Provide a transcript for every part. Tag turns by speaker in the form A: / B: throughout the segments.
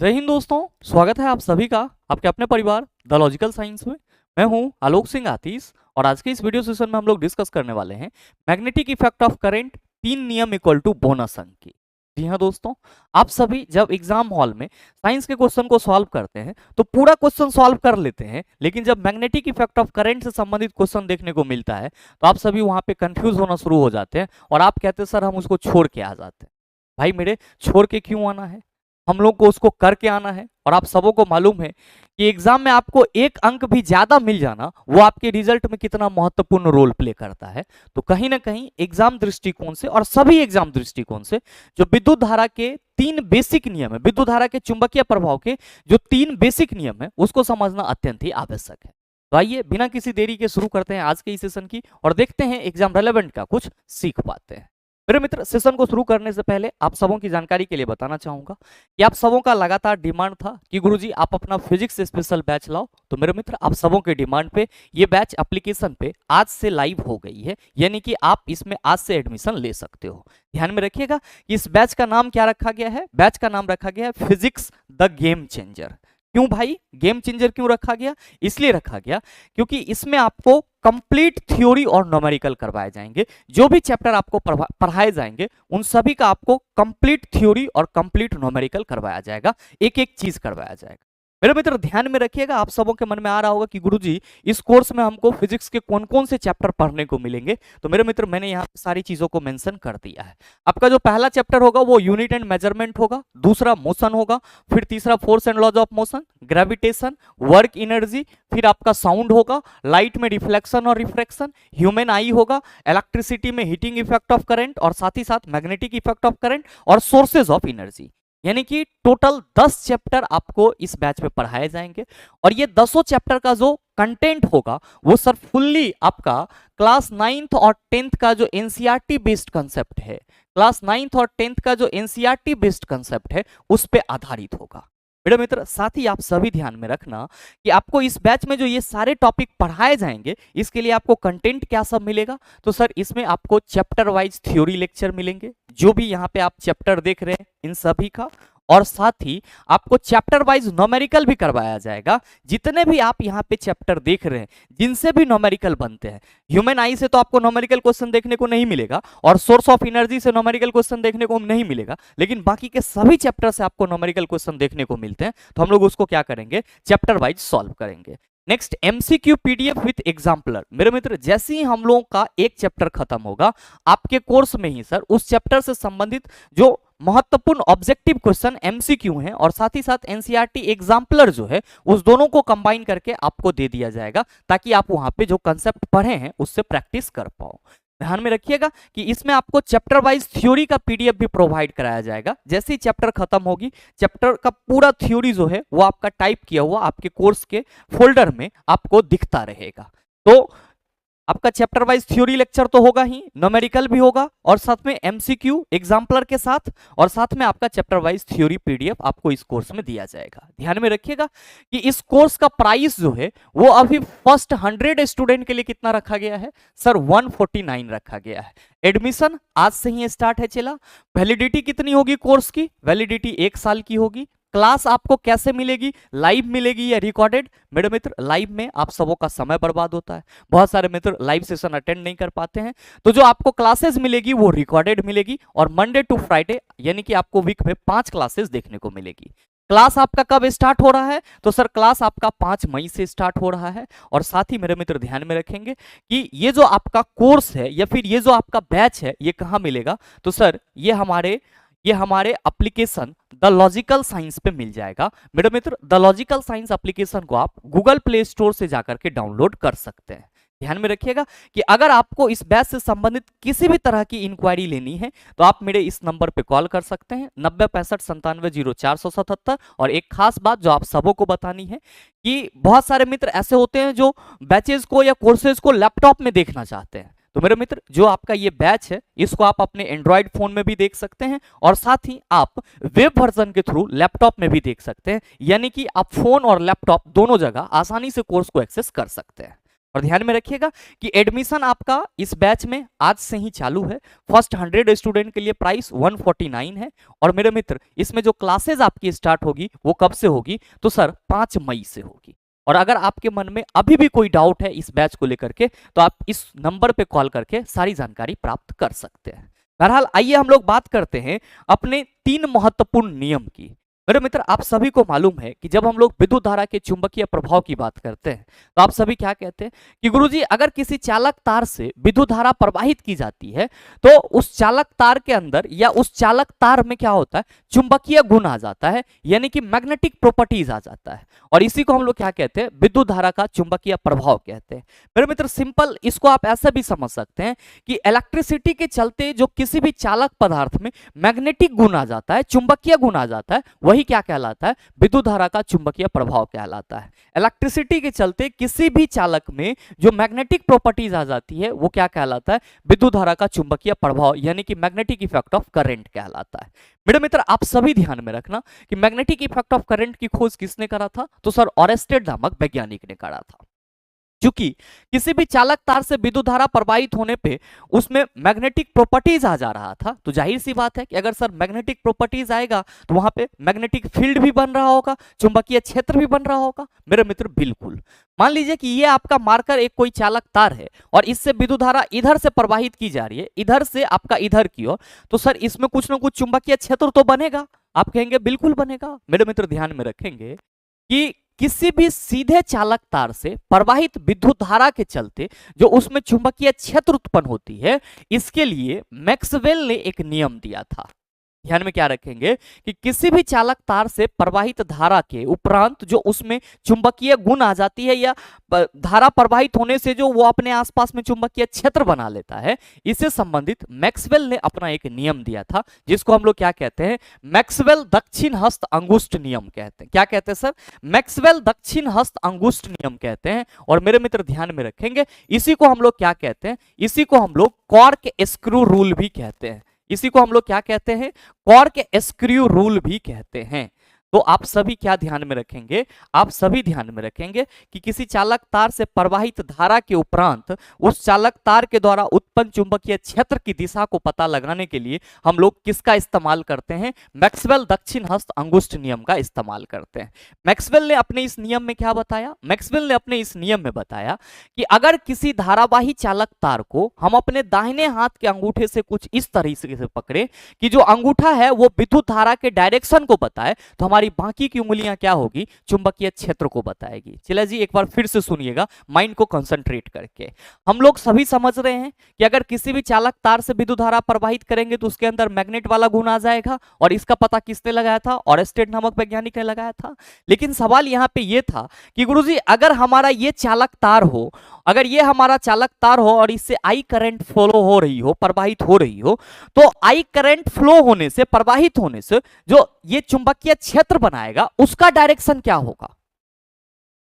A: जय हिंद दोस्तों, स्वागत है आप सभी का आपके अपने परिवार द लॉजिकल साइंस में। मैं हूं आलोक सिंह आतीश और आज के इस वीडियो सेशन में हम लोग डिस्कस करने वाले हैं मैग्नेटिक इफेक्ट ऑफ करंट, तीन नियम इक्वल टू बोनस अंक की। जी हाँ दोस्तों, आप सभी जब एग्जाम हॉल में साइंस के क्वेश्चन को सॉल्व करते हैं तो पूरा क्वेश्चन सॉल्व कर लेते हैं, लेकिन जब मैग्नेटिक इफेक्ट ऑफ करंट से संबंधित क्वेश्चन देखने को मिलता है तो आप सभी वहां पे कंफ्यूज होना शुरू हो जाते हैं और आप कहते हैं सर हम उसको छोड़ के आ जाते हैं। भाई मेरे, छोड़ के क्यों आना है? हम लोग को उसको करके आना है। और आप सबों को मालूम है कि एग्जाम में आपको एक अंक भी ज्यादा मिल जाना वो आपके रिजल्ट में कितना महत्वपूर्ण रोल प्ले करता है। तो कहीं ना कहीं एग्जाम दृष्टिकोण से और सभी एग्जाम दृष्टिकोण से जो विद्युत धारा के तीन बेसिक नियम है, विद्युत धारा के चुंबकीय प्रभाव के जो तीन बेसिक नियम है, उसको समझना अत्यंत ही आवश्यक है। तो आइए बिना किसी देरी के शुरू करते हैं आज के इस सेशन की और देखते हैं एग्जाम रेलेवेंट का कुछ सीख पाते हैं। मेरे मित्र, सेशन को शुरू करने से पहले आप सबों की जानकारी के लिए बताना चाहूंगा कि आप सबों का लगातार डिमांड था कि गुरुजी आप अपना फिजिक्स स्पेशल बैच लाओ। तो मेरे मित्र, आप सबों के डिमांड पे ये बैच एप्लीकेशन पे आज से लाइव हो गई है, यानी कि आप इसमें आज से एडमिशन ले सकते हो। ध्यान में रखिएगा कि इस बैच का नाम क्या रखा गया है। बैच का नाम रखा गया है फिजिक्स द गेम चेंजर। क्यों भाई गेम चेंजर क्यों रखा गया? इसलिए रखा गया क्योंकि इसमें आपको कंप्लीट थ्योरी और न्यूमेरिकल करवाए जाएंगे। जो भी चैप्टर आपको पढ़ाए जाएंगे उन सभी का आपको कंप्लीट थ्योरी और कंप्लीट न्यूमेरिकल करवाया जाएगा, एक एक चीज करवाया जाएगा। मेरे मित्र ध्यान में रखिएगा, आप सबों के मन में आ रहा होगा कि गुरुजी इस कोर्स में हमको फिजिक्स के कौन कौन से चैप्टर पढ़ने को मिलेंगे। तो मेरे मित्र, मैंने यहाँ सारी चीजों को मेंशन कर दिया है। आपका जो पहला चैप्टर होगा वो यूनिट एंड मेजरमेंट होगा, दूसरा मोशन होगा, फिर तीसरा force and laws of motion, gravitation, work energy, फिर आपका साउंड होगा, लाइट में रिफ्लेक्शन और रिफ्रैक्शन, ह्यूमन आई होगा, इलेक्ट्रिसिटी में हीटिंग इफेक्ट ऑफ करंट और साथ ही साथ मैग्नेटिक इफेक्ट ऑफ करंट और सोर्सेज ऑफ एनर्जी। यानी कि टोटल 10 चैप्टर आपको इस बैच में पढ़ाए जाएंगे और ये 10 चैप्टर का जो कंटेंट होगा वो सर फुल्ली आपका क्लास 9th और 10th का जो एनसीईआरटी बेस्ड कंसेप्ट है, क्लास 9th और 10th का जो एनसीईआरटी बेस्ड कंसेप्ट है उस पे आधारित होगा। मेरे मित्र, साथ ही आप सभी ध्यान में रखना कि आपको इस बैच में जो ये सारे टॉपिक पढ़ाए जाएंगे इसके लिए आपको कंटेंट क्या सब मिलेगा। तो सर इसमें आपको चैप्टर वाइज थ्योरी लेक्चर मिलेंगे, जो भी यहाँ पे आप चैप्टर देख रहे हैं इन सभी का, और साथ ही आपको चैप्टर वाइज न्यूमेरिकल भी करवाया जाएगा। जितने भी आप यहाँ पे चैप्टर देख रहे हैं जिनसे भी न्यूमेरिकल बनते हैं, ह्यूमन आई से तो आपको न्यूमेरिकल क्वेश्चन देखने को नहीं मिलेगा और सोर्स ऑफ एनर्जी से न्यूमेरिकल क्वेश्चन देखने को नहीं मिलेगा, लेकिन बाकी के सभी चैप्टर से आपको न्यूमेरिकल क्वेश्चन देखने को मिलते हैं। तो हम लोग उसको क्या करेंगे, चैप्टर वाइज सॉल्व करेंगे। Next, MCQ PDF with exemplar. मेरे मित्र, जैसे ही हम लोगों का एक चैप्टर खत्म होगा आपके कोर्स में ही सर उस चैप्टर से संबंधित जो महत्वपूर्ण ऑब्जेक्टिव क्वेश्चन एमसीक्यू हैं और साथ ही साथ एनसीईआरटी एग्जाम्पलर जो है उस दोनों को कंबाइन करके आपको दे दिया जाएगा, ताकि आप वहां पे जो कंसेप्ट पढ़े हैं उससे प्रैक्टिस कर पाओ। ध्यान में रखिएगा कि इसमें आपको चैप्टर वाइज थ्योरी का पीडीएफ भी प्रोवाइड कराया जाएगा। जैसे ही चैप्टर खत्म होगी चैप्टर का पूरा थ्योरी जो है वो आपका टाइप किया हुआ आपके कोर्स के फोल्डर में आपको दिखता रहेगा। तो आपका चैप्टर वाइज थ्योरी लेक्चर तो होगा ही, न्यूमेरिकल भी होगा और साथ में एमसीक्यू एग्जाम्पलर के साथ, और साथ में आपका चैप्टर वाइज थ्योरी पीडीएफ आपको इस कोर्स में दिया जाएगा। ध्यान में रखिएगा कि इस कोर्स का प्राइस जो है वो अभी फर्स्ट 100 स्टूडेंट के लिए कितना रखा गया है सर, 149 रखा गया है। एडमिशन आज से ही स्टार्ट है चला। वैलिडिटी कितनी होगी कोर्स की? वैलिडिटी 1 साल की होगी। क्लास आपको कैसे मिलेगी, लाइव मिलेगी या रिकॉर्डेड? मेरे मित्र, लाइव में आप सबों का समय बर्बाद होता है, बहुत सारे मित्र लाइव सेशन अटेंड नहीं कर पाते हैं। तो जो आपको क्लासेस मिलेगी वो रिकॉर्डेड मिलेगी और मंडे टू फ्राइडे यानी कि आपको वीक में 5 क्लासेस देखने को मिलेगी। क्लास आपका कब स्टार्ट हो रहा है? तो सर क्लास आपका 5 मई से स्टार्ट हो रहा है। और साथ ही मेरे मित्र ध्यान में रखेंगे कि ये जो आपका कोर्स है या फिर ये जो आपका बैच है ये कहाँ मिलेगा? तो सर ये हमारे एप्लीकेशन द लॉजिकल साइंस पे मिल जाएगा। मेरे मित्र, द लॉजिकल साइंस एप्लीकेशन को आप गूगल प्ले स्टोर से जाकर के डाउनलोड कर सकते हैं। ध्यान में रखिएगा कि अगर आपको इस बैच से संबंधित किसी भी तरह की इंक्वायरी लेनी है तो आप मेरे इस नंबर पे कॉल कर सकते हैं 9065970477। और एक खास बात जो आप सबों को बतानी है कि बहुत सारे मित्र ऐसे होते हैं जो बैचेज को या कोर्सेज को लैपटॉप में देखना चाहते हैं। तो मेरे मित्र, जो आपका ये बैच है इसको आप अपने एंड्रॉयड फोन में भी देख सकते हैं और साथ ही आप वेब वर्जन के थ्रू लैपटॉप में भी देख सकते हैं, यानी कि आप फोन और लैपटॉप दोनों जगह आसानी से कोर्स को एक्सेस कर सकते हैं। और ध्यान में रखिएगा कि एडमिशन आपका इस बैच में आज से ही चालू है। फर्स्ट 100 स्टूडेंट के लिए प्राइस 149 है। और मेरे मित्र, इसमें जो क्लासेस आपकी स्टार्ट होगी वो कब से होगी? तो सर 5 मई से होगी। और अगर आपके मन में अभी भी कोई डाउट है इस बैच को लेकर के, तो आप इस नंबर पे कॉल करके सारी जानकारी प्राप्त कर सकते हैं। बहरहाल आइए हम लोग बात करते हैं अपने 3 महत्वपूर्ण नियम की। मेरे मित्र, आप सभी को मालूम है कि जब हम लोग विद्युत धारा के चुंबकीय प्रभाव की बात करते हैं तो आप सभी क्या कहते हैं कि गुरुजी, अगर किसी चालक तार से विद्युत धारा प्रवाहित की जाती है तो उस चालक तार के अंदर या उस चालक तार में क्या होता है? चुंबकीय गुण आ जाता है, यानी कि मैग्नेटिक प्रॉपर्टीज आ जाता है। और इसी को हम लोग क्या कहते हैं? विद्युत धारा का चुंबकीय प्रभाव कहते हैं। मेरे मित्र, सिंपल इसको आप ऐसा भी समझ सकते हैं कि इलेक्ट्रिसिटी के चलते जो किसी भी चालक पदार्थ में मैग्नेटिक गुण आ जाता है, चुंबकीय गुण आ जाता है, वही क्या कहलाता है? विद्युत धारा का चुंबकीय प्रभाव कहलाता है। इलेक्ट्रिसिटी के चलते किसी भी चालक में जो मैग्नेटिक प्रॉपर्टीज आ जाती है वो क्या कहलाता है? विद्युत धारा का चुंबकीय प्रभाव, यानी कि मैग्नेटिक इफेक्ट ऑफ करंट कहलाता है। मेरे मित्र, आप सभी ध्यान में रखना कि मैग्नेटिक इफेक्ट ऑफ करंट की खोज किसने करा था? तो सर ऑरेस्टेड नामक वैज्ञानिक ने करा था। क्योंकि किसी भी चालक तार से विद्युत धारा प्रवाहित होने पे उसमें मैग्नेटिक प्रॉपर्टीज आ जा रहा था, तो जाहिर सी बात है कि अगर सर मैग्नेटिक प्रॉपर्टीज आएगा तो वहां पे मैग्नेटिक फील्ड भी बन रहा होगा, चुंबकीय क्षेत्र भी बन रहा होगा। मेरे मित्र, बिल्कुल। मान लीजिए कि ये आपका मार्कर एक कोई चालक तार है और इससे विद्युत धारा इधर से प्रवाहित की जा रही है, इधर से आपका इधर की ओर, तो सर इसमें कुछ ना कुछ चुंबकीय क्षेत्र तो बनेगा। आप कहेंगे बिल्कुल बनेगा। मेरे मित्र, ध्यान में रखेंगे कि किसी भी सीधे चालक तार से प्रवाहित विद्युत धारा के चलते जो उसमें चुंबकीय क्षेत्र उत्पन्न होती है, इसके लिए मैक्सवेल ने एक नियम दिया था। ध्यान में क्या रखेंगे कि किसी भी चालक तार से प्रवाहित धारा के उपरांत जो उसमें चुंबकीय गुण आ जाती है या धारा प्रवाहित होने से जो वो अपने आसपास में चुंबकीय क्षेत्र बना लेता है, इससे संबंधित मैक्सवेल ने अपना एक नियम दिया था, जिसको हम लोग क्या कहते हैं? मैक्सवेल दक्षिण हस्त अंगुष्ठ नियम कहते हैं। क्या कहते हैं सर? मैक्सवेल दक्षिण हस्त अंगुष्ठ नियम कहते हैं। और मेरे मित्र, ध्यान में रखेंगे, इसी को हम लोग क्या कहते हैं? इसी को हम लोग कॉर्क स्क्रू रूल भी कहते हैं। इसी को हम लोग क्या कहते हैं? कॉर्क स्क्रू रूल भी कहते हैं। तो आप सभी क्या ध्यान में रखेंगे? आप सभी ध्यान में रखेंगे कि किसी चालक तार से प्रवाहित धारा के उपरांत उस चालक तार के द्वारा उत्पन्न चुंबकीय क्षेत्र की दिशा को पता लगाने के लिए हम लोग किसका इस्तेमाल करते हैं? मैक्सवेल दक्षिण हस्त अंगुष्ठ नियम का इस्तेमाल करते हैं। मैक्सवेल ने अपने इस नियम में क्या बताया? मैक्सवेल ने अपने इस नियम में बताया कि अगर किसी धारावाही चालक तार को हम अपने दाहिने हाथ के अंगूठे से कुछ इस तरीके से पकड़े कि जो अंगूठा है वो विद्युत धारा के डायरेक्शन को बताए, तो हमारी बाकी की उंगलियां क्या होगी? चुंबकीय क्षेत्र को बताएगी। चलिए जी, एक बार फिर से सुनिएगा माइंड को कंसंट्रेट करके। हम लोग सभी समझ रहे हैं कि अगर किसी भी चालक तार से विद्युत धारा प्रवाहित करेंगे तो उसके अंदर मैग्नेट वाला गुण आ जाएगा, और इसका पता किसने लगाया था? ऑरेस्टेड नामक वैज्ञानिक ने लगाया था। लेकिन सवाल यहां पे ये था कि गुरुजी, अगर हमारा ये चालक तार हो, अगर ये हमारा चालक तार हो और इससे आई करंट फ्लो हो रही हो, प्रवाहित हो रही हो, तो आई करंट फ्लो होने से, प्रवाहित होने से जो ये चुंबकीय क्षेत्र बनाएगा उसका डायरेक्शन क्या होगा?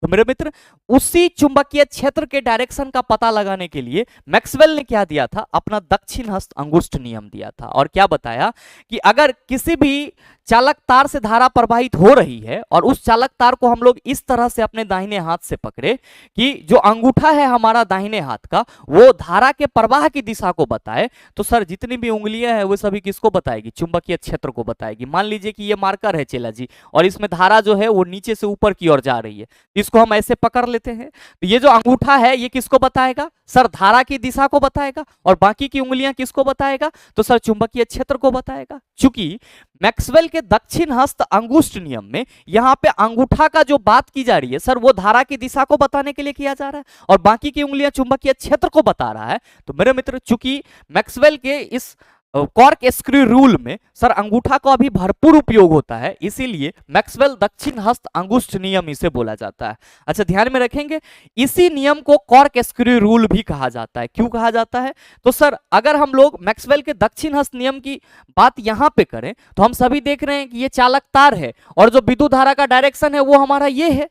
A: तो मेरे मित्र, उसी चुंबकीय क्षेत्र के डायरेक्शन का पता लगाने के लिए मैक्सवेल ने क्या दिया था? अपना दक्षिण हस्त अंगुष्ठ नियम दिया था। और क्या बताया कि अगर किसी भी चालक तार से धारा प्रवाहित हो रही है और उस चालक तार को हम लोग इस तरह से अपने दाहिने हाथ से पकड़े कि जो अंगूठा है हमारा दाहिने हाथ का वो धारा के प्रवाह की दिशा को बताए, तो सर जितनी भी उंगलियां हैं वो सभी किसको बताएगी? चुंबकीय क्षेत्र को बताएगी। मान लीजिए कि ये मार्कर है चेला जी, और इसमें धारा जो है वो नीचे से ऊपर की ओर जा रही है, इसको हम ऐसे पकड़ लेते हैं, तो ये जो अंगूठा है ये किसको बताएगा? सर धारा की दिशा को बताएगा। और बाकी की उंगलियां किसको बताएगा? तो सर चुंबकीय क्षेत्र को बताएगा। चूंकि मैक्सवेल के दक्षिण हस्त अंगुष्ठ नियम में यहां पे अंगूठा का जो बात की जा रही है सर वो धारा की दिशा को बताने के लिए किया जा रहा है, और बाकी की उंगलियां चुंबकीय क्षेत्र को बता रहा है। तो मेरे मित्र, चूंकि मैक्सवेल के इस कॉर्क स्क्रू रूल में सर अंगूठा का अभी भरपूर उपयोग होता है, इसीलिए मैक्सवेल दक्षिण हस्त अंगुष्ठ नियम इसे बोला जाता है। अच्छा, ध्यान में रखेंगे, इसी नियम को कॉर्क स्क्रू रूल भी कहा जाता है। क्यों कहा जाता है? तो सर अगर हम लोग मैक्सवेल के दक्षिण हस्त नियम की बात यहां पे करें तो हम सभी देख रहे हैं कि ये चालक तार है और जो विद्युत धारा का डायरेक्शन है वो हमारा ये है।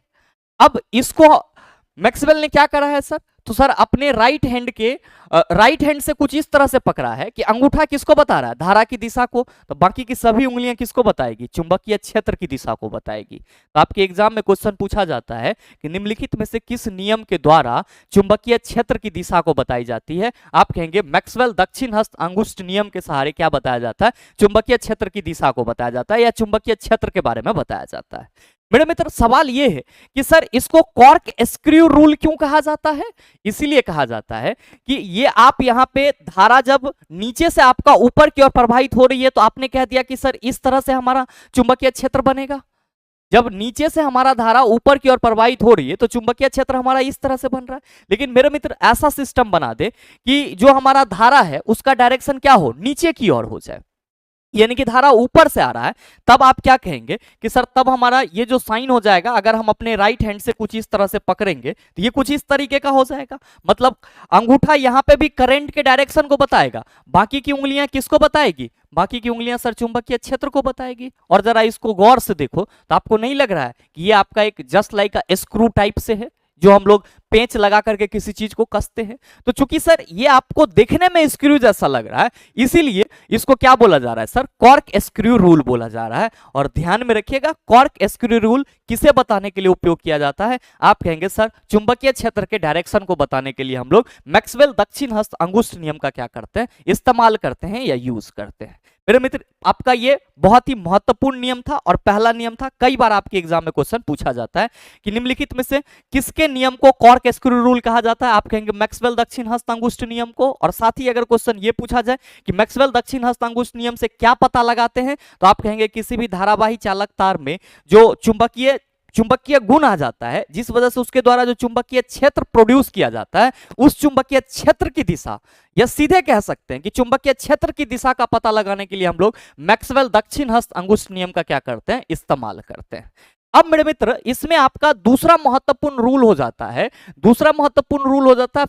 A: अब इसको मैक्सवेल ने क्या करा है सर? तो सर अपने राइट हैंड से कुछ इस तरह से पकड़ा है कि अंगूठा किसको बता रहा है, धारा की दिशा को, तो बाकी की सभी उंगलियां किसको बताएगी, चुंबकीय क्षेत्र की दिशा को बताएगी। तो आपके एग्जाम में क्वेश्चन पूछा जाता है कि निम्नलिखित में से किस नियम के द्वारा चुंबकीय क्षेत्र की दिशा को बताई जाती है। आप कहेंगे मैक्सवेल दक्षिण हस्त अंगुष्ठ नियम के सहारे क्या बताया जाता है, चुंबकीय क्षेत्र की दिशा को बताया जाता है या चुंबकीय क्षेत्र के बारे में बताया जाता है। मेरे मित्र सवाल यह है कि सर इसको कॉर्क स्क्रू रूल क्यों कहा जाता है। इसीलिए कहा जाता है कि ये आप यहां पे धारा जब नीचे से आपका ऊपर की ओर प्रवाहित हो रही है तो आपने कह दिया कि सर इस तरह से हमारा चुंबकीय क्षेत्र बनेगा। जब नीचे से हमारा धारा ऊपर की ओर प्रवाहित हो रही है तो चुंबकीय क्षेत्र हमारा इस तरह से बन रहा है। लेकिन मेरे मित्र ऐसा सिस्टम बना दे कि जो हमारा धारा है उसका डायरेक्शन क्या हो, नीचे की ओर हो जाए, यानी कि धारा ऊपर से आ रहा है, तब आप क्या कहेंगे कि सर तब हमारा ये जो साइन हो जाएगा, अगर हम अपने राइट हैंड से कुछ इस तरह से पकड़ेंगे तो ये कुछ इस तरीके का हो जाएगा। मतलब अंगूठा यहां पे भी करंट के डायरेक्शन को बताएगा, बाकी की उंगलियां किसको बताएगी, बाकी की उंगलियां सर चुंबकीय क्षेत्र को बताएगी। और जरा इसको गौर से देखो तो आपको नहीं लग रहा है कि ये आपका एक जस्ट लाइक स्क्रू टाइप से है, जो हम लोग पेंच लगा करके किसी चीज को कसते हैं। तो चूंकि सर ये आपको देखने में स्क्रू जैसा लग रहा है, इसीलिए इसको क्या बोला जा रहा है सर, कॉर्क स्क्रू रूल बोला जा रहा है। और ध्यान में रखिएगा कॉर्क स्क्रू रूल किसे बताने के लिए उपयोग किया जाता है, आप कहेंगे सर चुंबकीय क्षेत्र के डायरेक्शन को बताने के लिए हम लोग मैक्सवेल दक्षिण हस्त अंगुष्ठ नियम का क्या करते हैं, इस्तेमाल करते हैं या यूज करते हैं। मेरे मित्र आपका ये बहुत ही महत्वपूर्ण नियम था और पहला नियम था। कई बार आपके एग्जाम में क्वेश्चन पूछा जाता है कि निम्नलिखित में से किसके नियम को कॉर्क स्क्रू रूल कहा जाता है, आप कहेंगे मैक्सवेल दक्षिण हस्त अंगुष्ठ नियम को। और साथ ही अगर क्वेश्चन ये पूछा जाए कि मैक्सवेल दक्षिण हस्त अंगुष्ठ नियम से क्या पता लगाते हैं, तो आप कहेंगे किसी भी धारावाही चालक तार में जो चुंबकीय गुण आ जाता है, जिस वजह से उसके द्वारा जो चुंबकीय क्षेत्र प्रोड्यूस किया जाता है, उस चुंबकीय क्षेत्र की दिशा, या सीधे कह सकते हैं कि चुंबकीय क्षेत्र की दिशा का पता लगाने के लिए हम लोग मैक्सवेल दक्षिण हस्त अंगुष्ठ नियम का क्या करते हैं, इस्तेमाल करते हैं। अब मेरे मित्र इसमें आपका दूसरा महत्वपूर्ण रूल हो जाता है,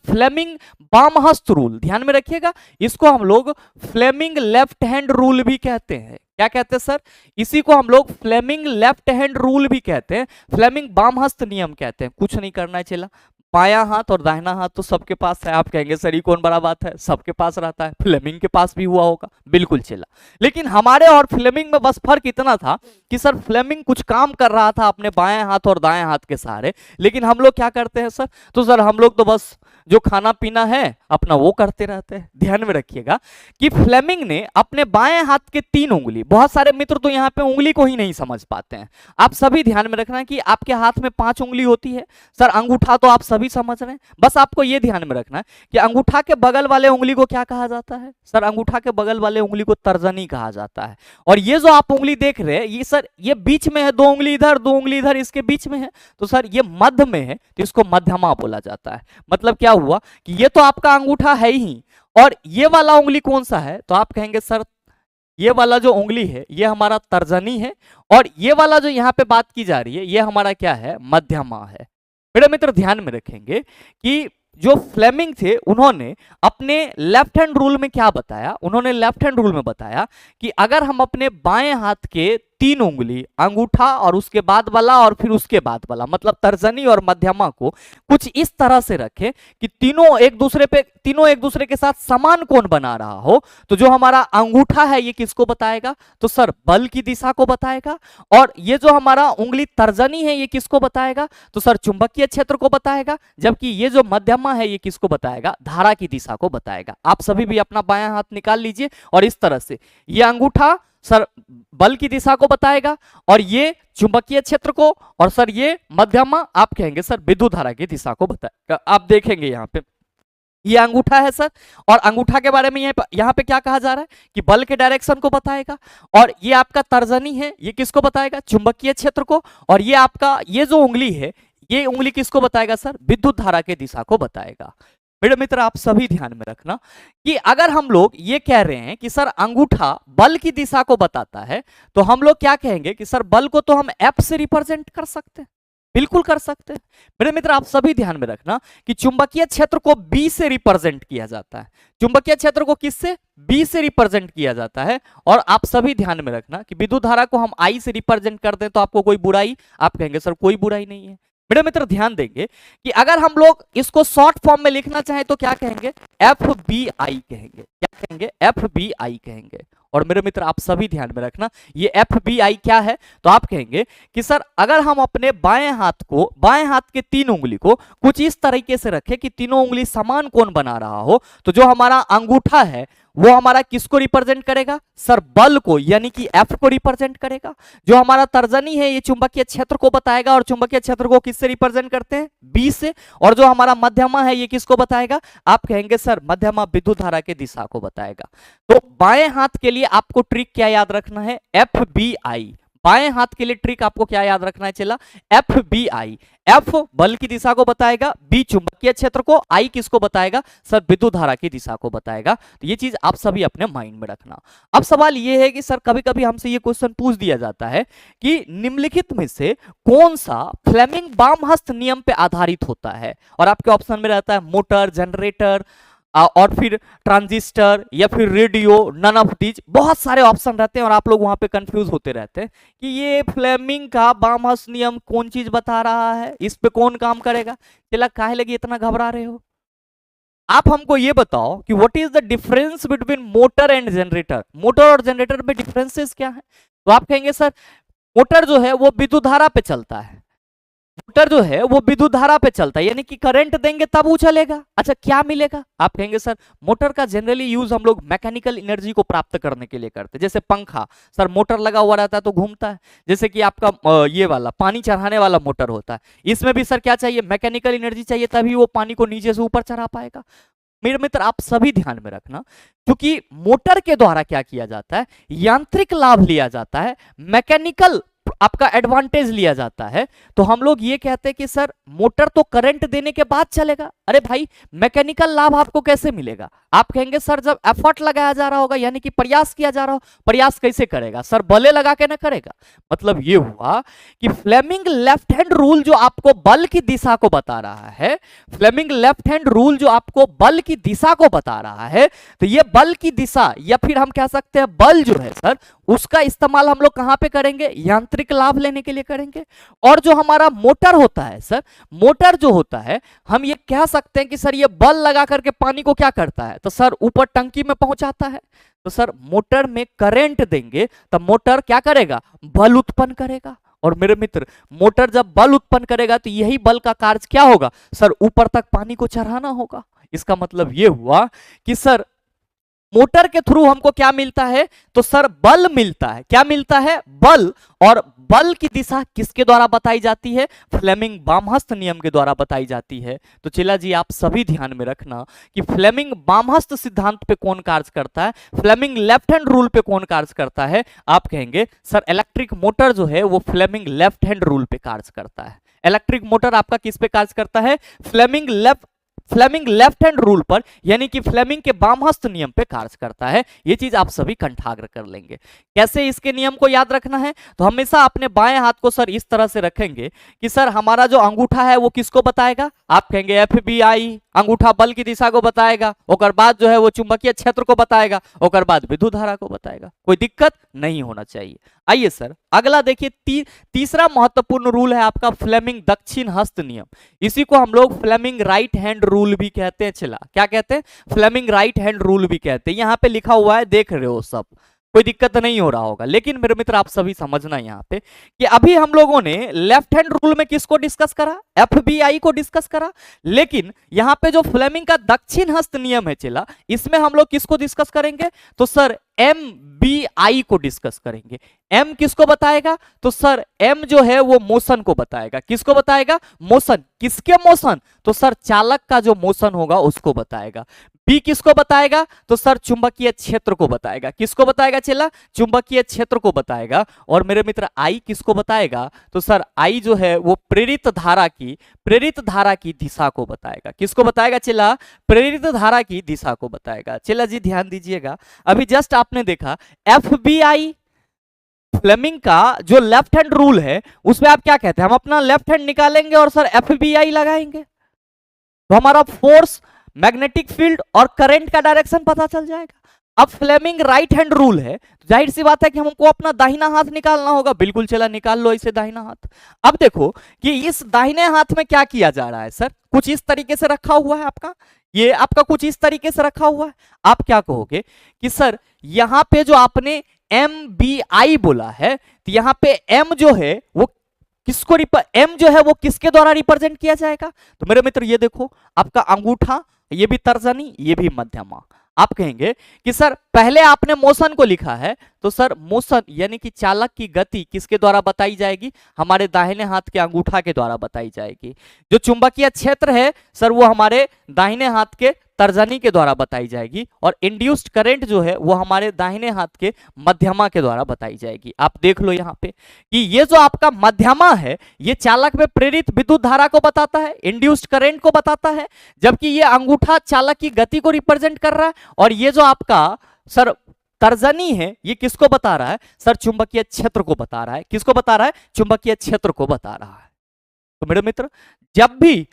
A: फ्लेमिंग बामहस्त रूल। ध्यान में रखिएगा, इसको हम लोग फ्लेमिंग लेफ्ट हैंड रूल भी कहते हैं। क्या कहते हैं सर, इसी को हम लोग फ्लेमिंग लेफ्ट हैंड रूल भी कहते हैं, फ्लेमिंग बामहस्त नियम कहते हैं। कुछ नहीं करना है चला, बायां हाथ और दाहिना हाथ तो सबके पास है। आप कहेंगे सर ये कौन बड़ा बात है, सबके पास रहता है, फ्लेमिंग के पास भी हुआ होगा, बिल्कुल चला। लेकिन हमारे और फ्लेमिंग में बस फर्क इतना था कि सर फ्लेमिंग कुछ काम कर रहा था अपने बाएं हाथ और दाएं हाथ के सहारे, लेकिन हम लोग क्या करते हैं सर, तो सर हम लोग तो बस जो खाना पीना है अपना वो करते रहते हैं। ध्यान में रखिएगा कि फ्लेमिंग ने अपने बाएं हाथ के 3 उंगली, बहुत सारे मित्र तो यहाँ पे उंगली को ही नहीं समझ पाते हैं, आप सभी ध्यान में रखना कि आपके हाथ में 5 उंगली होती है। सर अंगूठा तो आप सभी समझ रहे हैं, बस आपको ये ध्यान में रखना है कि अंगूठा के बगल वाले उंगली को क्या कहा जाता है, सर अंगूठा के बगल वाले उंगली को तर्जनी कहा जाता है। और ये जो आप उंगली देख रहे हैं, ये सर ये बीच में है, 2 उंगली इधर 2 उंगली इधर, इसके बीच में है, तो सर ये मध्य में है, तो इसको मध्यमा बोला जाता है। मतलब क्या हुआ कि ये तो आपका अंगूठा है ही, और ये वाला उंगली कौन सा है, तो आप कहेंगे सर ये वाला जो उंगली है ये हमारा तर्जनी है, और ये वाला जो यहाँ पे बात की जा रही है ये हमारा क्या है, मध्यमा है। मेरे मित्र ध्यान में रखेंगे कि जो फ्लेमिंग थे उन्होंने अपने लेफ्ट हैंड रूल में क्या बताया, उन्होंने लेफ्ट हैंड रूल में बताया कि अगर हम अपने बाएं हाथ के 3 उंगली, अंगूठा और उसके बाद वाला और फिर उसके बाद वाला, मतलब तर्जनी और मध्यमा को कुछ इस तरह से रखें कि तीनों एक दूसरे के साथ समान कोण बना रहा हो, तो जो हमारा अंगूठा है ये किसको बताएगा, तो सर बल की दिशा को बताएगा। और ये जो हमारा उंगली तर्जनी है ये किसको बताएगा, तो सर चुंबकीय क्षेत्र को बताएगा। जबकि ये जो मध्यमा है ये किसको बताएगा, धारा की दिशा को बताएगा। आप सभी भी अपना बायां हाथ निकाल लीजिए और इस तरह से ये अंगूठा सर बल की दिशा को बताएगा, और ये चुंबकीय क्षेत्र को, और सर ये मध्यमा आप कहेंगे सर विद्युत धारा की दिशा को बताएगा। आप देखेंगे यहाँ पे ये अंगूठा है सर, और अंगूठा के बारे में यहाँ पे क्या कहा जा रहा है कि बल के डायरेक्शन को बताएगा, और ये आपका तर्जनी है ये किसको बताएगा, चुंबकीय क्षेत्र को, और ये आपका ये जो उंगली है ये उंगली किसको बताएगा सर, विद्युत धारा के दिशा को बताएगा। मेरे मित्र आप सभी ध्यान में रखना कि अगर हम लोग ये कह रहे हैं कि सर अंगूठा बल की दिशा को बताता है, तो हम लोग क्या कहेंगे कि सर बल को तो हम F से रिप्रेजेंट कर सकते हैं, बिल्कुल कर सकते हैं। मेरे मित्र आप सभी ध्यान में रखना कि चुंबकीय क्षेत्र को B से रिप्रेजेंट किया जाता है। चुंबकीय क्षेत्र को किससे, B से रिप्रेजेंट किया जाता है। और आप सभी ध्यान में रखना कि विद्युत धारा को हम I से रिप्रेजेंट कर दें तो आपको कोई बुराई, आप कहेंगे सर कोई बुराई नहीं है, मेरे मित्र ध्यान देंगे कि अगर हम लोग इसको शॉर्ट फॉर्म में लिखना चाहें तो क्या कहेंगे, एफ बी आई कहेंगे। क्या कहेंगे, एफ बी आई कहेंगे। और मेरे मित्र आप सभी ध्यान में रखना, ये एफ बी आई क्या है, तो आप कहेंगे कि सर अगर हम अपने बाएं हाथ के 3 उंगली को कुछ इस तरीके से रखें कि तीनों उंगली समान कोण बना रहा हो, तो जो हमारा अंगूठा है वो हमारा किसको रिप्रेजेंट करेगा, सर बल को, यानी कि एफ को रिप्रेजेंट करेगा। जो हमारा तर्जनी है ये चुंबकीय क्षेत्र को बताएगा, और चुंबकीय क्षेत्र को किससे रिप्रेजेंट करते हैं, बी से। और जो हमारा मध्यमा है ये किसको बताएगा, आप कहेंगे सर मध्यमा विद्युत धारा की दिशा को बताएगा। तो बाएं हाथ के लिए आपको ट्रिक क्या याद रखना है, एफ बी आई। बाएं हाथ के लिए ट्रिक आपको क्या याद रखना है चला, एफ बी आई। एफ बल की दिशा को बताएगा, बी चुंबकीय क्षेत्र को, आई किसको बताएगा, सर विद्युत धारा की दिशा को बताएगा। तो ये चीज आप सभी अपने माइंड में रखना। अब सवाल ये है कि सर कभी कभी हमसे ये क्वेश्चन पूछ दिया जाता है कि निम्नलिखित में से कौन सा फ्लेमिंग बामहस्त नियम पे आधारित होता है, और आपके ऑप्शन में रहता है मोटर, जनरेटर और फिर ट्रांजिस्टर या फिर रेडियो, नन ऑफ दीज, बहुत सारे ऑप्शन रहते हैं और आप लोग वहां पे कंफ्यूज होते रहते हैं कि ये फ्लेमिंग का बामहस्त नियम कौन चीज बता रहा है, इस पे कौन काम करेगा। चला काहे लगी इतना घबरा रहे हो, आप हमको ये बताओ कि what is the difference between motor and generator. Motor और जनरेटर में डिफरेंसेस क्या है, तो आप कहेंगे सर मोटर जो है वो विद्युत धारा पे चलता है, मोटर जो है वो विद्युत धारा पे चलता है, यानी कि करंट देंगे तब वो चलेगा। अच्छा क्या मिलेगा, आप कहेंगे सर मोटर का जनरली यूज हम लोग मैकेनिकल एनर्जी को प्राप्त करने के लिए करते हैं। जैसे पंखा, सर मोटर लगा हुआ रहता है तो घूमता है। जैसे कि आपका ये वाला पानी चढ़ाने वाला मोटर होता है, इसमें भी सर क्या चाहिए, मैकेनिकल एनर्जी चाहिए, तभी वो पानी को नीचे से ऊपर चढ़ा पाएगा। मेरे मित्र आप सभी ध्यान में रखना, क्योंकि मोटर के द्वारा क्या किया जाता है, यांत्रिक लाभ लिया जाता है, मैकेनिकल आपका एडवांटेज लिया जाता है। तो हम लोग ये कहते हैं कि सर मोटर तो करंट देने के बाद चलेगा। अरे भाई मैकेनिकल लाभ आपको कैसे मिलेगा, आप कहेंगे सर जब एफर्ट लगाया जा रहा होगा, यानी कि प्रयास किया जा रहा हो। प्रयास कैसे करेगा, सर बले लगा के ना करेगा। मतलब ये हुआ कि फ्लेमिंग लेफ्ट हैंड रूल जो आपको बल की दिशा को बता रहा है, फ्लेमिंग लेफ्ट हैंड रूल जो आपको बल की दिशा को बता रहा है, तो ये बल की दिशा या फिर हम कह सकते हैं बल जो है सर, उसका इस्तेमाल हम लोग कहां पे करेंगे, यांत्रिक लाभ लेने के लिए करेंगे। और जो हमारा मोटर होता है सर, मोटर जो होता है हम ये कह सकते हैं कि सर ये बल लगा करके पानी को क्या करता है, तो सर ऊपर टंकी में पहुंचाता है। तो सर मोटर में करंट देंगे तब मोटर क्या करेगा, बल उत्पन्न करेगा। और मेरे मित्र मोटर जब बल उत्पन्न करेगा तो यही बल का कार्य क्या होगा, सर ऊपर तक पानी को चढ़ाना होगा। इसका मतलब ये हुआ कि सर मोटर के थ्रू हमको क्या मिलता है, तो सर बल मिलता है। क्या मिलता है, बल। और बल की दिशा किसके द्वारा बताई जाती है, फ्लेमिंग बामहस्त नियम के द्वारा बताई जाती है। तो चेला जी आप सभी ध्यान में रखना कि फ्लेमिंग बामहस्त सिद्धांत पे कौन कार्य करता है, फ्लेमिंग लेफ्ट हैंड रूल पे कौन कार्य करता है। आप कहेंगे सर इलेक्ट्रिक मोटर जो है वो फ्लेमिंग लेफ्ट हैंड रूल पे कार्य करता है। इलेक्ट्रिक मोटर आपका किस पे कार्य करता है, फ्लेमिंग लेफ्ट हैंड रूल पर, यानी कि फ्लेमिंग के बामहस्त नियम पे कार्य करता है। ये चीज आप सभी कंठाग्र कर लेंगे। कैसे इसके नियम को याद रखना है, तो हमेशा अपने बाएं हाथ को सर इस तरह से रखेंगे कि सर हमारा जो अंगूठा है वो किसको बताएगा, आप कहेंगे एफ बी आई, अंगूठा बल की दिशा को बताएगा, ओकर बाद जो है वो चुंबकीय क्षेत्र को बताएगा, ओकर बाद विद्युत धारा को बताएगा। कोई दिक्कत नहीं होना चाहिए। आइए सर अगला देखिए, तीसरा महत्वपूर्ण रूल है आपका फ्लेमिंग दक्षिण हस्त नियम। इसी को हम लोग फ्लेमिंग राइट हैंड रूल भी कहते हैं। चला क्या कहते हैं, फ्लेमिंग राइट हैंड रूल भी कहते हैं। यहाँ पे लिखा हुआ है, देख रहे हो सब, कोई दिक्कत नहीं हो रहा होगा। लेकिन मेरे मित्र आप सभी समझना यहाँ पे कि अभी हम लोगों ने लेफ्ट हैंड रूल में किसको डिस्कस करा, एफ बी आई को डिस्कस करा। लेकिन यहाँ पे जो फ्लेमिंग का दक्षिण हस्त नियम है चला, इसमें हम लोग किसको डिस्कस करेंगे, तो सर एम बी आई को डिस्कस करेंगे। एम किसको बताएगा, तो सर एम जो है वो मोशन को बताएगा। किसको बताएगा, मोशन। किसके मोशन, तो सर चालक का जो मोशन होगा उसको बताएगा। बी किसको बताएगा, तो सर चुंबकीय क्षेत्र को बताएगा। किसको बताएगा चला, चुंबकीय क्षेत्र को बताएगा। और मेरे मित्र आई किसको बताएगा, तो सर आई जो है वो प्रेरित धारा की दिशा को बताएगा। किसको बताएगा चला, प्रेरित धारा की दिशा को बताएगा। चला जी ध्यान दीजिएगा, अभी जस्ट आपने देखा एफ बी आई फ्लेमिंग का जो लेफ्ट हैंड रूल है उसमें आप क्या कहते हैं, हम अपना लेफ्ट हैंड निकालेंगे और सर एफ बी आई लगाएंगे तो हमारा फोर्स, मैग्नेटिक फील्ड और करंट का डायरेक्शन पता चल जाएगा। अब फ्लेमिंग राइट हैंड रूल है, तो जाहिर सी बात है कि हमको अपना दाहिना हाथ निकालना होगा। बिल्कुल, चला निकाल लो इसे दाहिना हाथ। अब देखो कि इस दाहिने हाथ में क्या किया जा रहा है सर, कुछ इस तरीके से रखा हुआ है आपका, ये आपका कुछ इस तरीके से रखा हुआ है। आप क्या कहोगे कि सर यहां पे जो आपने MBI बोला है, तो यहां पे M जो है वो किसको M जो है वो किसके द्वारा रिप्रेजेंट किया जाएगा? तो मेरे मित्र ये देखो, आपका अंगूठा, ये भी तर्जनी, ये भी मध्यमा। आप कहेंगे कि सर पहले आपने मोशन को लिखा है, तो सर मोशन यानी कि चालक की गति किसके द्वारा बताई जाएगी? हमारे दाहिने हाथ के अंगूठा के द्वारा बताई जाएगी। जो चुंबकीय क्षेत्र है सर वो हमारे दाहिने हाथ के तर्जनी के द्वारा बताई जाएगी, और इंड्यूस्ड करंट जो है वो हमारे दाहिने हाथ के मध्यमा के द्वारा बताई जाएगी। आप देख लो यहाँ पे कि ये जो आपका मध्यमा है ये चालक में प्रेरित विद्युत धारा को बताता है, इंड्यूस्ड करंट को बताता है, जबकि ये अंगूठा चालक की गति को रिप्रेजेंट कर रहा है, और ये जो आपका सर तर्जनी है ये किसको बता रहा है? सर चुंबकीय क्षेत्र को बता रहा है। किसको बता रहा है? चुंबकीय क्षेत्र को बता रहा है। तो मेरे मित्र जब भी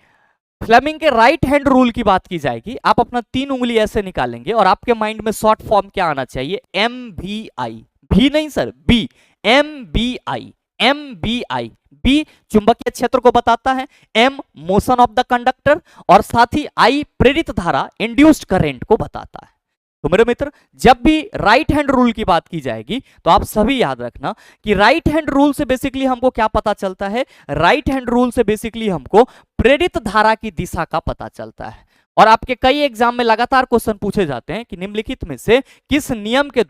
A: फ्लेमिंग के राइट हैंड रूल की बात की जाएगी, आप अपना 3 उंगली ऐसे निकालेंगे और आपके माइंड में शॉर्ट फॉर्म क्या आना चाहिए? MBI, भी नहीं sir, B, MBI, MBI। B चुंबकीय क्षेत्र को बताता है, M motion of the conductor, और साथ ही I प्रेरित धारा इंड्यूस्ड करंट को बताता है। तो मेरे मित्र जब भी राइट हैंड रूल की बात की जाएगी तो आप सभी याद रखना कि राइट हैंड रूल से बेसिकली हमको क्या पता चलता है? राइट हैंड रूल से बेसिकली हमको प्रेरित धारा की दिशा का पता चलता है। और आपके कई एग्जाम में लगातार क्वेश्चन पूछे जाते हैं कि निम्नलिखित में से किस नियम के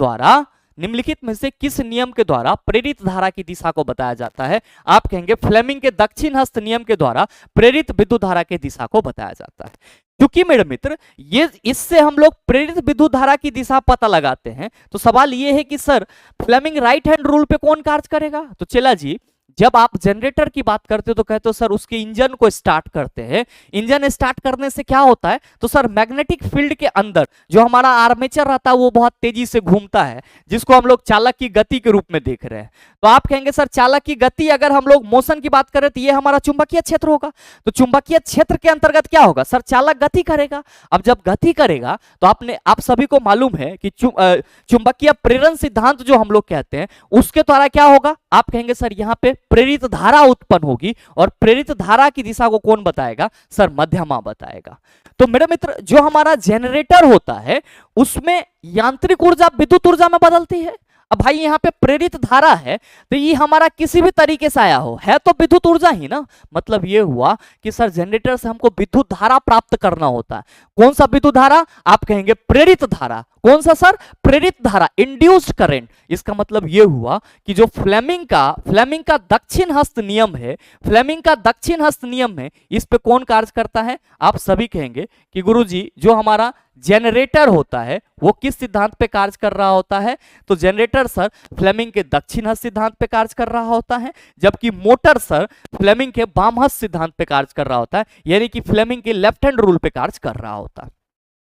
A: द्वारा प्रेरित धारा की दिशा को बताया जाता है? आप कहेंगे फ्लेमिंग के दक्षिण हस्त नियम के द्वारा प्रेरित विद्युत धारा की दिशा को बताया जाता है। क्योंकि मेरे मित्र ये इससे हम लोग प्रेरित विद्युत धारा की दिशा पता लगाते हैं, तो सवाल ये है कि sir Fleming right hand rule पे कौन कार्य करेगा? तो चला जी, जब आप जनरेटर की बात करते हो तो कहते हो सर उसके इंजन को स्टार्ट करते हैं। इंजन स्टार्ट करने से क्या होता है? तो सर मैग्नेटिक फील्ड के अंदर जो हमारा आर्मेचर रहता है वो बहुत तेजी से घूमता है, जिसको हम लोग चालक की गति के रूप में देख रहे हैं। तो आप कहेंगे सर चालक की गति, अगर हम लोग मोशन की बात करें तो ये हमारा चुंबकीय क्षेत्र होगा। तो चुंबकीय क्षेत्र के अंतर्गत क्या होगा? सर चालक गति करेगा। अब जब गति करेगा तो आप सभी को मालूम है कि चुंबकीय प्रेरण सिद्धांत जो हम लोग कहते हैं उसके द्वारा क्या होगा? आप कहेंगे सर यहाँ पे प्रेरित धारा उत्पन्न होगी, और प्रेरित धारा की दिशा को कौन बताएगा? सर मध्यमा बताएगा। तो मेरे मित्र जो हमारा जनरेटर होता है उसमें यांत्रिक ऊर्जा विद्युत ऊर्जा में बदलती है। अब भाई यहाँ पे प्रेरित धारा है तो ये हमारा किसी भी तरीके से आया हो है तो विद्युत ऊर्जा ही ना। मतलब ये हुआ कि सर जनरेटर से हमको विद्युत धारा प्राप्त करना होता है। कौन सा विद्युत धारा? आप कहेंगे प्रेरित धारा। कौन सा सर? प्रेरित धारा, इंड्यूस्ड करंट। इसका मतलब ये हुआ कि जो फ्लेमिंग का दक्षिण हस्त नियम है, फ्लेमिंग का दक्षिण हस्त नियम है, इस पे कौन कार्य करता है? आप सभी कहेंगे कि गुरुजी जो हमारा जनरेटर होता है वो किस सिद्धांत पे कार्य कर रहा होता है? तो जनरेटर सर फ्लेमिंग के दक्षिण हस्त सिद्धांत पे कार्य कर रहा होता है, जबकि मोटर सर फ्लेमिंग के वाम हस्त सिद्धांत पे कार्य कर रहा होता है, यानी कि फ्लेमिंग के लेफ्ट हैंड रूल पे कार्य कर रहा होता है।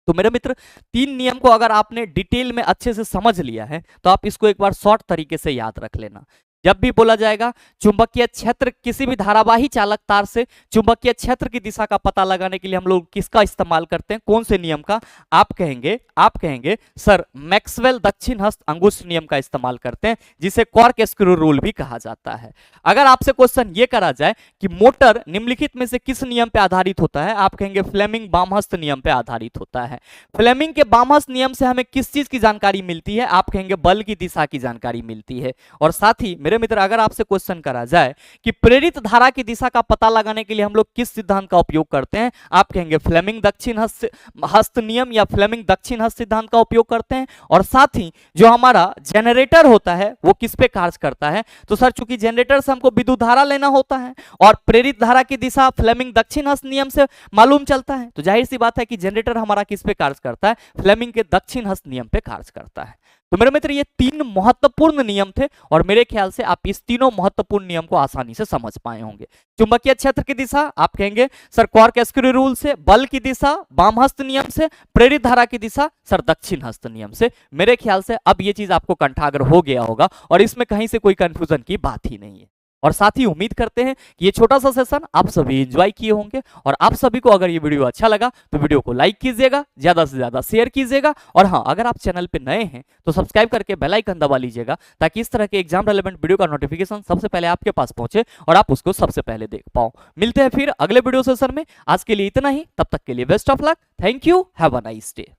A: तो मेरे मित्र 3 नियम को अगर आपने डिटेल में अच्छे से समझ लिया है तो आप इसको एक बार शॉर्ट तरीके से याद रख लेना। जब भी बोला जाएगा चुंबकीय क्षेत्र, किसी भी धारावाही चालक तार से चुंबकीय क्षेत्र की दिशा का पता लगाने के लिए हम लोग किसका इस्तेमाल करते हैं? कौन से नियम का? आप कहेंगे सर मैक्सवेल दक्षिण हस्त अंगुष्ठ नियम का इस्तेमाल करते हैं, जिसे कॉर्क स्क्रू रूल भी कहा जाता है। अगर आपसे क्वेश्चन ये करा जाए कि मोटर निम्नलिखित में से किस नियम पे आधारित होता है? आप कहेंगे फ्लेमिंग बामहस्त नियम पे आधारित होता है। फ्लेमिंग के बामहस्त नियम से हमें किस चीज की जानकारी मिलती है? आप कहेंगे बल की दिशा की जानकारी मिलती है। और साथ ही मेरे मित्र अगर आपसे क्वेश्चन करा जाए कि प्रेरित धारा की दिशा का पता लगाने के लिए हम लोग किस सिद्धांत का उपयोग करते हैं? आप कहेंगे फ्लेमिंग दक्षिण हस्त नियम या फ्लेमिंग दक्षिण हस्त सिद्धांत का उपयोग करते हैं। और साथ ही जो हमारा जनरेटर होता है वो किस पे कार्य करता है? तो सर चूंकि जनरेटर से हमको विद्युत धारा लेना होता है और प्रेरित धारा की दिशा फ्लेमिंग दक्षिण हस्त नियम से मालूम चलता है, तो जाहिर सी बात है कि जनरेटर हमारा किस पे कार्य करता है? फ्लेमिंग के दक्षिण हस्त नियम पे कार्य करता है। तो मेरे मित्र ये 3 महत्वपूर्ण नियम थे और मेरे ख्याल से आप इस तीनों महत्वपूर्ण नियम को आसानी से समझ पाए होंगे। चुंबकीय क्षेत्र की दिशा आप कहेंगे सर कॉर्क स्क्रू रूल से, बल की दिशा वाम हस्त नियम से, प्रेरित धारा की दिशा सर दक्षिण हस्त नियम से। मेरे ख्याल से अब ये चीज आपको कंठाग्र हो गया होगा और इसमें कहीं से कोई कंफ्यूजन की बात ही नहीं है। और साथ ही उम्मीद करते हैं कि ये छोटा सा सेशन आप सभी एंजॉय किए होंगे। और आप सभी को अगर ये वीडियो अच्छा लगा तो वीडियो को लाइक कीजिएगा, ज्यादा से ज्यादा शेयर कीजिएगा, और हाँ, अगर आप चैनल पे नए हैं तो सब्सक्राइब करके बेल आइकन दबा लीजिएगा, ताकि इस तरह के एग्जाम रेलेवेंट वीडियो का नोटिफिकेशन सबसे पहले आपके पास पहुंचे और आप उसको सबसे पहले देख पाओ। मिलते हैं फिर अगले वीडियो सेशन में। आज के लिए इतना ही, तब तक के लिए best of luck. Thank you, have a nice day.